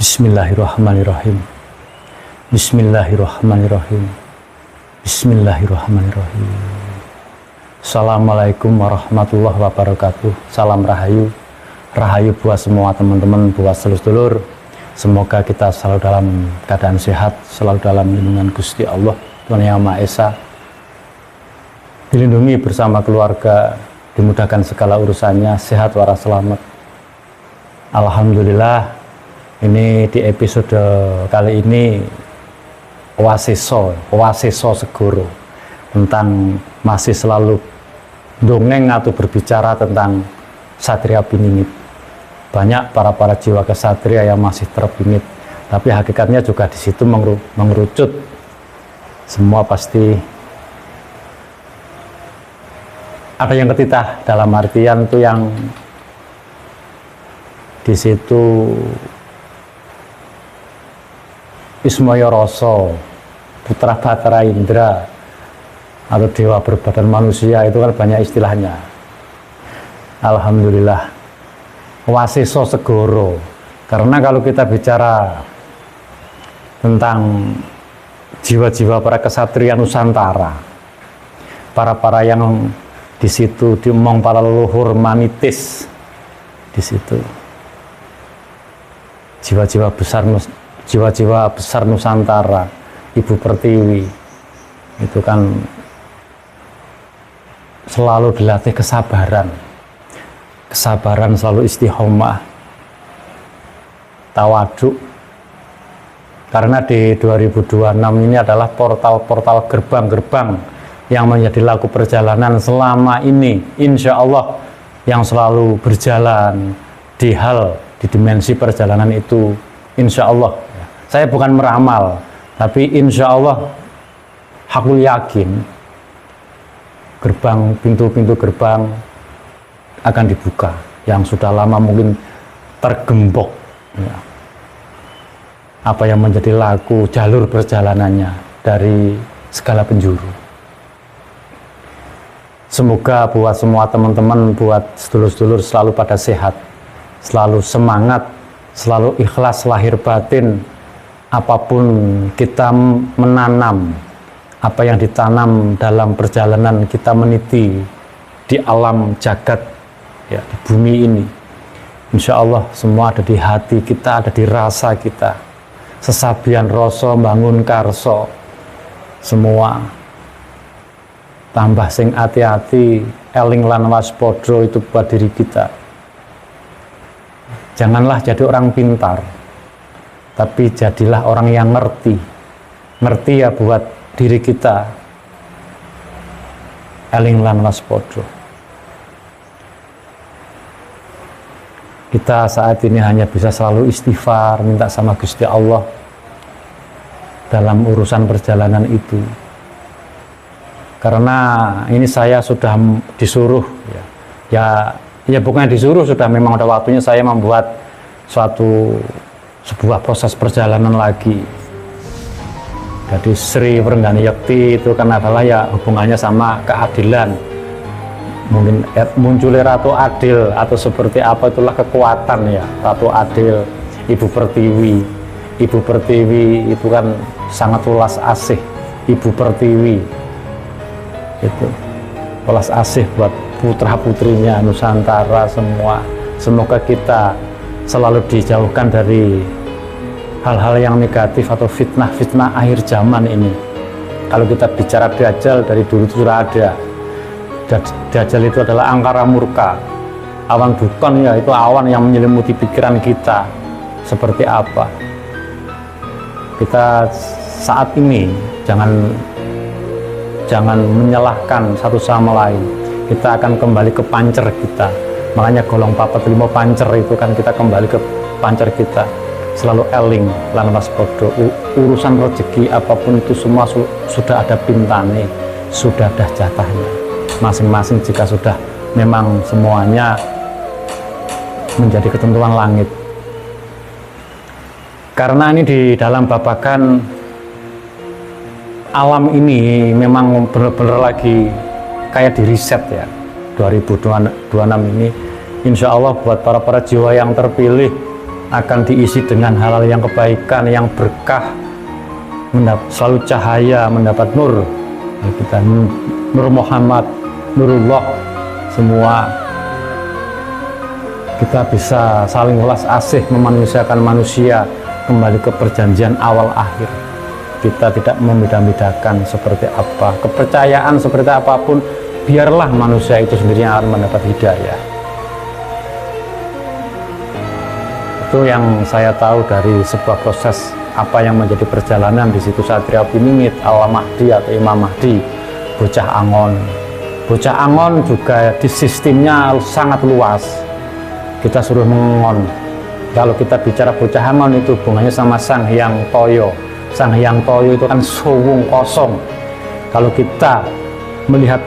Bismillahirrahmanirrahim. Bismillahirrahmanirrahim. Bismillahirrahmanirrahim. Assalamualaikum warahmatullahi wabarakatuh. Salam rahayu. Rahayu buat semua teman-teman, buat sedulur. Semoga kita selalu dalam keadaan sehat, selalu dalam lindungan Gusti Allah, Tuhan Yang Maha Esa. Dilindungi bersama keluarga, dimudahkan segala urusannya, sehat waras selamat. Alhamdulillah. Ini di episode kali ini Waseso Segoro, tentang masih selalu dongeng atau berbicara tentang Satria Piningit. Banyak para jiwa kesatria yang masih terpingit, tapi hakikatnya juga di situ mengerucut. Semua pasti ada yang ketitah, dalam artian itu yang di situ Ismaya Rasa, Putra Batara Indra, atau dewa berbadan manusia, itu kan banyak istilahnya. Alhamdulillah, Waseso Segoro. Karena kalau kita bicara tentang jiwa-jiwa para kesatria Nusantara, para yang di situ diomong para leluhur manitis, di situ jiwa-jiwa besar Nusantara, Ibu Pertiwi, itu kan selalu dilatih kesabaran selalu istiqomah, tawaduk. Karena di 2026 ini adalah portal-portal gerbang-gerbang yang menjadi laku perjalanan selama ini, insya Allah, yang selalu berjalan di dimensi perjalanan itu, insya Allah. Saya bukan meramal, tapi insya Allah aku yakin pintu-pintu gerbang akan dibuka yang sudah lama mungkin tergembok, ya. Apa yang menjadi laku jalur perjalanannya dari segala penjuru. Semoga buat semua teman-teman, buat sedulur-sedulur selalu pada sehat, selalu semangat, selalu ikhlas lahir batin. Apapun kita menanam, apa yang ditanam dalam perjalanan kita meniti di alam jagat, ya, di bumi ini, insya Allah semua ada di hati kita, ada di rasa kita. Sesabian rasa bangun karso, semua tambah sing hati-hati, eling lan waspodo, itu buat diri kita. Janganlah jadi orang pintar, tapi jadilah orang yang ngerti ya buat diri kita. Eling lan waspodo. Kita saat ini hanya bisa selalu istighfar, minta sama Gusti Allah dalam urusan perjalanan itu. Karena ini saya sudah disuruh, ya bukan disuruh, sudah memang ada waktunya saya membuat sebuah proses perjalanan lagi. Jadi Sri Wrenggani Yekti itu kan adalah ya hubungannya sama keadilan. Mungkin munculnya Ratu Adil atau seperti apa, itulah kekuatan, ya, Ratu Adil, Ibu Pertiwi. Ibu Pertiwi itu kan sangat welas asih. Ibu Pertiwi itu welas asih buat putra-putrinya Nusantara semua. Semoga kita selalu dijauhkan dari hal-hal yang negatif atau fitnah-fitnah akhir zaman ini. Kalau kita bicara Dajjal, dari dulu itu sudah ada. Dajjal itu adalah angkara murka, awan dukun, ya, itu awan yang menyelimuti pikiran kita. Seperti apa kita saat ini, jangan menyalahkan satu sama lain. Kita akan kembali ke pancer kita. Makanya golong 45 pancer itu kan kita kembali ke pancer kita. Selalu eling lan waspodo. Urusan rezeki apapun itu semua sudah ada pintane, sudah ada jatahnya masing-masing. Jika sudah memang semuanya menjadi ketentuan langit. Karena ini di dalam babakan alam ini memang benar-benar lagi kayak di riset, ya. 2026 ini insya Allah buat para jiwa yang terpilih akan diisi dengan hal-hal yang kebaikan, yang berkah, selalu cahaya, mendapat nur. Kita Nur Muhammad, Nurullah, semua kita bisa saling welas asih, memanusiakan manusia, kembali ke perjanjian awal akhir. Kita tidak membeda-bedakan seperti apa, kepercayaan seperti apapun, biarlah manusia itu sendiri yang akan mendapat hidayah. Itu yang saya tahu dari sebuah proses apa yang menjadi perjalanan di situ Satria Piningit, Al-Mahdi atau Imam Mahdi, Bocah Angon. Bocah Angon juga di sistemnya sangat luas. Kita suruh mengon. Kalau kita bicara Bocah Angon itu hubungannya sama Sang Hyang Toyo. Sang Hyang Toyo itu kan suwung kosong. Kalau kita melihat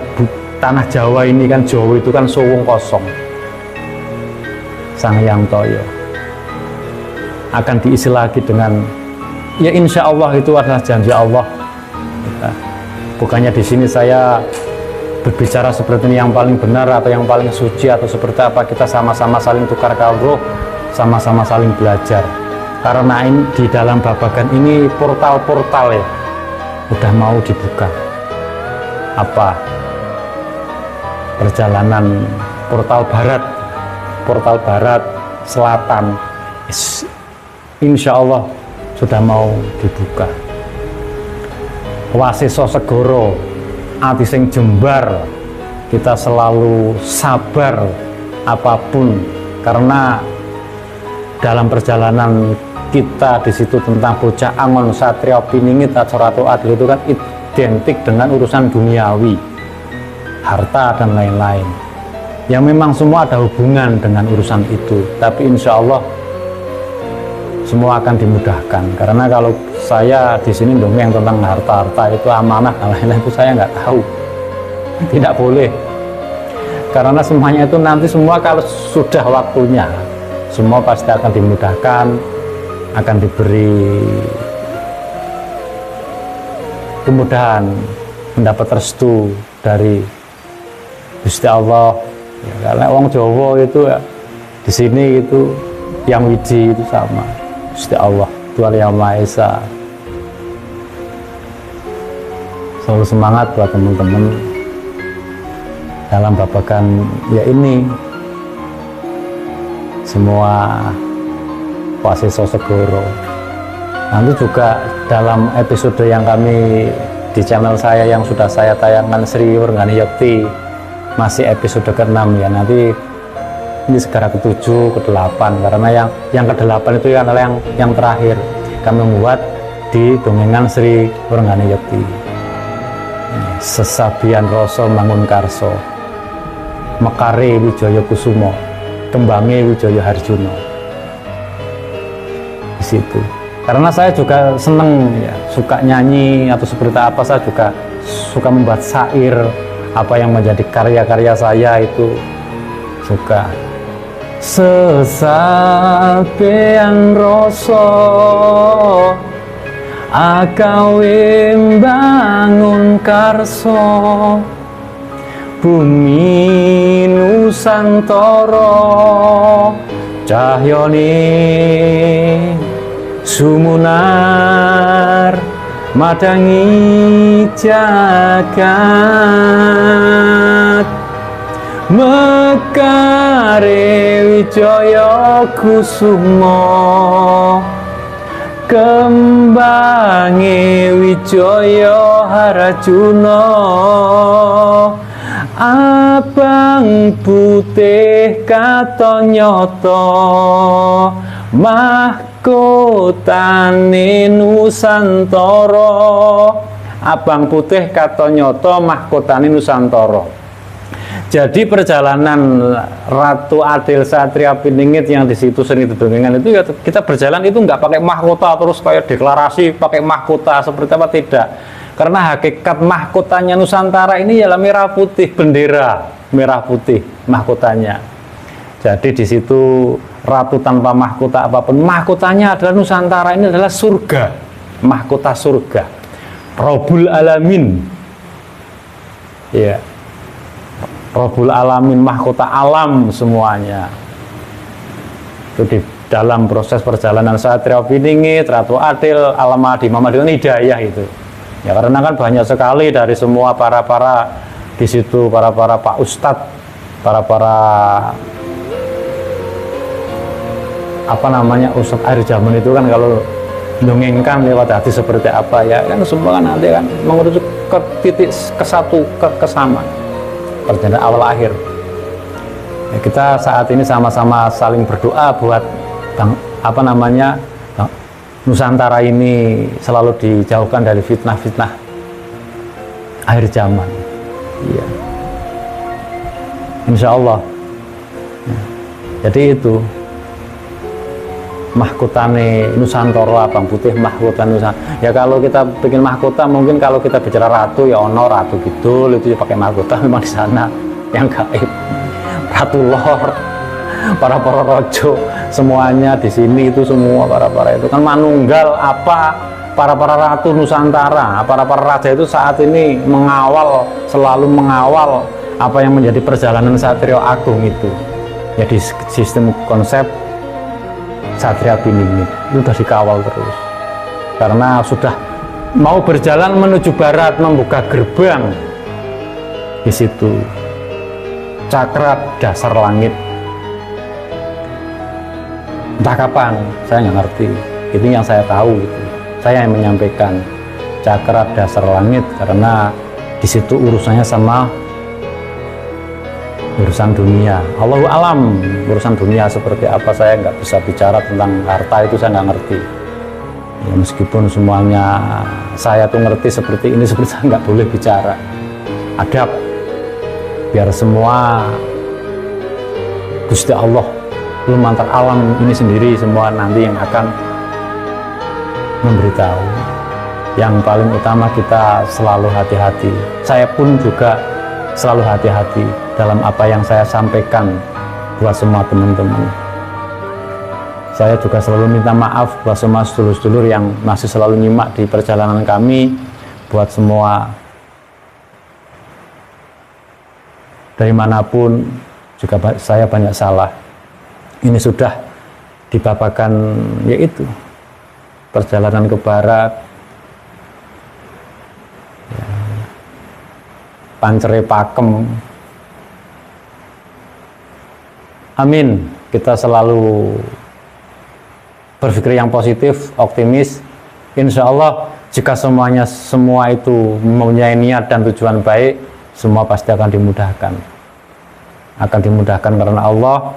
tanah Jawa ini kan, Jawa itu kan suwung kosong. Sang Hyang Toyo akan diisi lagi dengan, ya insya Allah itu adalah janji Allah. Bukannya di sini saya berbicara seperti ini yang paling benar atau yang paling suci atau seperti apa. Kita sama-sama saling tukar kalroh, sama-sama saling belajar. Karena ini, di dalam babagan ini portal-portal ya udah mau dibuka. Apa? Perjalanan portal barat, selatan, insya Allah sudah mau dibuka. Wasiso Segoro, ati sing jembar, kita selalu sabar apapun, karena dalam perjalanan kita di situ tentang Bocah Angon, Satria Piningit, Ratu Adil itu kan identik dengan urusan duniawi, harta dan lain-lain, yang memang semua ada hubungan dengan urusan itu. Tapi insya Allah semua akan dimudahkan, karena kalau saya di sini dongeng tentang harta itu amanah dan lain-lain itu saya nggak tahu, tidak boleh, karena semuanya itu nanti semua kalau sudah waktunya semua pasti akan dimudahkan, akan diberi kemudahan, mendapat restu dari Gusti Allah. Ya, karena orang Jawa itu ya, di sini itu yang wiji itu sama Gusti Allah, Tuhan Yang Maha Esa. Selalu semangat buat teman-teman dalam babagan ya ini, semua Wasiso Segoro. Nanti juga dalam episode yang kami di channel saya yang sudah saya tayangkan, Sri Warenggani Yekti, masih episode ke-6 ya. Nanti ini segera ke-7, ke-8, karena yang ke-8 itu adalah yang terakhir kami membuat di dongengan Sri Warenggani Yekti. Sesabian Rasa Mangun Karso, Mekare Wijaya Kusumo, Kembange Wijaya Harjuno. Di situ. Karena saya juga seneng ya, suka nyanyi atau seperti apa, saya juga suka membuat syair, apa yang menjadi karya-karya saya itu suka. Sesabean rasa agawe bangun karso, bumi Nusantara cahyane sumunar madangi jagat, Mekare Wijaya Kusumo, Kembange Wijaya Harjuno, abang putih katon nyoto, mahkotane Nusantara. Abang putih katon nyoto, mahkotane Nusantara. Jadi perjalanan Ratu Adil Satria Piningit yang di situ sering didongengkan itu ya, kita berjalan itu nggak pakai mahkota terus kayak deklarasi pakai mahkota seperti apa, tidak. Karena hakikat mahkotanya Nusantara ini ialah merah putih, bendera merah putih mahkotanya. Jadi di situ ratu tanpa mahkota apapun, mahkotanya adalah Nusantara, ini adalah surga, mahkota surga, Robul Alamin. Ya. Robul Alamin, mahkota alam semuanya. Itu di dalam proses perjalanan Satria Piningit, Ratu Adil, Al-Mahdi, Muhammad Hidayah itu. Ya karena kan banyak sekali dari semua para di situ, para Pak Ustadz, para apa namanya Ustadz akhir zaman itu kan kalau dongengkan lewat hati seperti apa ya kan semua kan nanti kan mengerucut ke titik kesamaan perjalanan awal akhir. Ya, kita saat ini sama-sama saling berdoa buat Nusantara ini selalu dijauhkan dari fitnah-fitnah akhir zaman. Iya. Insya Allah. Ya. Jadi itu mahkotane Nusantara, Abang Putih mahkota Nusantara. Ya kalau kita bikin mahkota, mungkin kalau kita bicara ratu ya ono Ratu Kidul itu ya pakai mahkota memang di sana yang gaib. Ratu Lor, para rojo, semuanya di sini itu semua para itu kan manunggal apa para ratu Nusantara, para raja itu saat ini selalu mengawal apa yang menjadi perjalanan Satrio Agung itu. Jadi sistem konsep Satria Piningit itu sudah dikawal terus karena sudah mau berjalan menuju barat, membuka gerbang di situ cakra dasar langit. Entah kapan saya nggak ngerti, itu yang saya tahu itu. Saya yang menyampaikan cakra dasar langit karena di situ urusannya sama urusan dunia. Allahu alam urusan dunia seperti apa saya nggak bisa bicara tentang harta itu saya nggak ngerti. Ya, meskipun semuanya saya tuh ngerti seperti ini seperti saya nggak boleh bicara. Adab biar semua Gusti Allah belum antar alam ini sendiri semua nanti yang akan memberitahu. Yang paling utama kita selalu hati-hati. Saya pun juga selalu hati-hati dalam apa yang saya sampaikan buat semua teman-teman. Saya juga selalu minta maaf buat semua sedulur-sedulur yang masih selalu nyimak di perjalanan kami. Buat semua dari manapun juga saya banyak salah. Ini sudah dibabakan yaitu perjalanan ke barat, pancere pakem. Amin. Kita selalu berpikir yang positif, optimis. Insya Allah jika semua itu mempunyai niat dan tujuan baik, semua pasti akan dimudahkan. Akan dimudahkan karena Allah,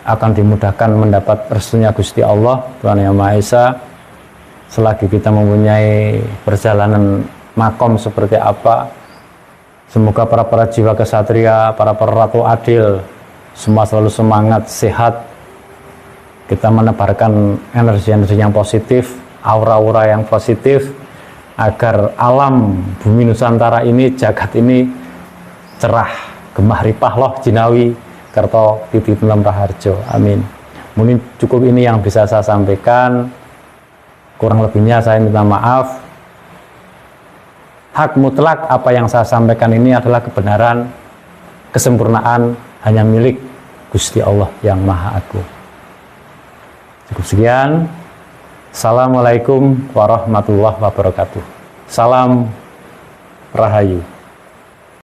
akan dimudahkan mendapat restunya Gusti Allah, Tuhan Yang Maha Esa. Selagi kita mempunyai perjalanan makom seperti apa, semoga para jiwa kesatria, para ratu adil, semua selalu semangat, sehat. Kita menebarkan energi-energi yang positif, aura-aura yang positif, agar alam bumi Nusantara ini, jagat ini cerah, gemah ripah loh jinawi, kerto titi tulam raharjo. Amin. Mungkin cukup ini yang bisa saya sampaikan. Kurang lebihnya saya minta maaf. Hak mutlak apa yang saya sampaikan ini adalah kebenaran, kesempurnaan hanya milik Gusti Allah yang Maha Agung. Cukup sekian. Assalamualaikum warahmatullahi wabarakatuh. Salam Rahayu.